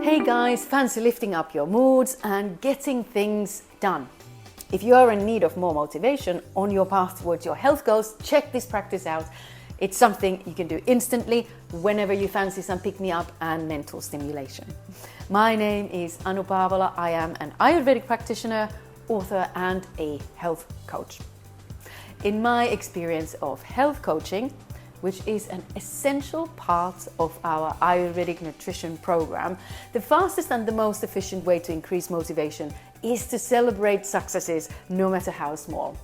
Hey guys, fancy lifting up your moods and getting things done. If you are in need of more motivation on your path towards your health goals, check this practice out. It's something you can do instantly whenever you fancy some pick-me-up and mental stimulation. My name is Anu Paavola. I am an Ayurvedic practitioner, author and a health coach. In my experience of health coaching, which is an essential part of our Ayurvedic nutrition program, the fastest and the most efficient way to increase motivation is to celebrate successes, no matter how small.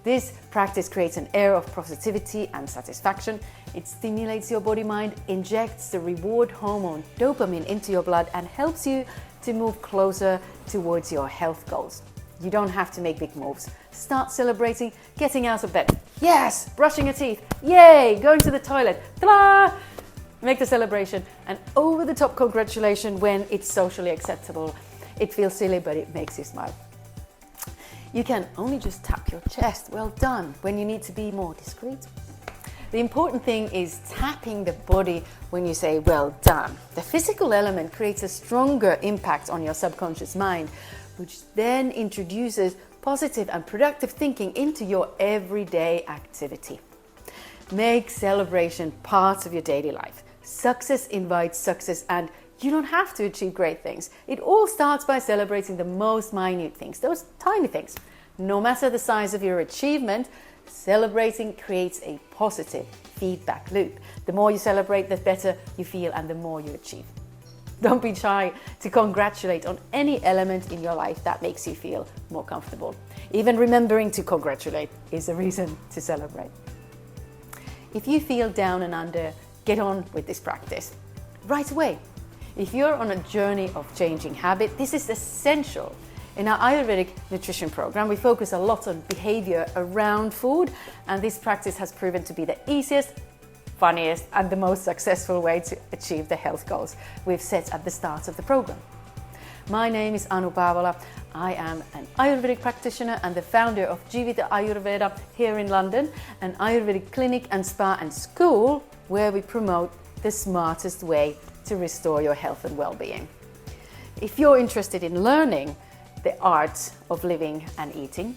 This practice creates an air of positivity and satisfaction. It stimulates your body-mind, injects the reward hormone dopamine into your blood and helps you to move closer towards your health goals. You don't have to make big moves. Start celebrating getting out of bed. Yes! Brushing your teeth. Yay! Going to the toilet. Ta-da! Make the celebration an over-the-top congratulation when it's socially acceptable. It feels silly, but it makes you smile. You can only just tap your chest, well done, when you need to be more discreet. The important thing is tapping the body when you say well done. The physical element creates a stronger impact on your subconscious mind, which then introduces positive and productive thinking into your everyday activity. Make celebration part of your daily life. Success invites success, and you don't have to achieve great things. It all starts by celebrating the most minute things, those tiny things. No matter the size of your achievement, celebrating creates a positive feedback loop. The more you celebrate, the better you feel and the more you achieve. Don't be shy to congratulate on any element in your life that makes you feel more comfortable. Even remembering to congratulate is a reason to celebrate. If you feel down and under, get on with this practice right away. If you're on a journey of changing habit, this is essential. In our Ayurvedic nutrition program, we focus a lot on behavior around food, and this practice has proven to be the easiest, funniest and the most successful way to achieve the health goals we've set at the start of the program. My name is Anu Paavola. I am an Ayurvedic practitioner and the founder of Jivita Ayurveda here in London, an Ayurvedic clinic and spa and school where we promote the smartest way to restore your health and well-being. If you're interested in learning the art of living and eating,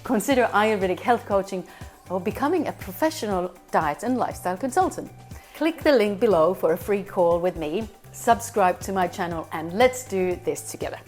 consider Ayurvedic health coaching or becoming a professional diet and lifestyle consultant. Click the link below for a free call with me, subscribe to my channel, and let's do this together.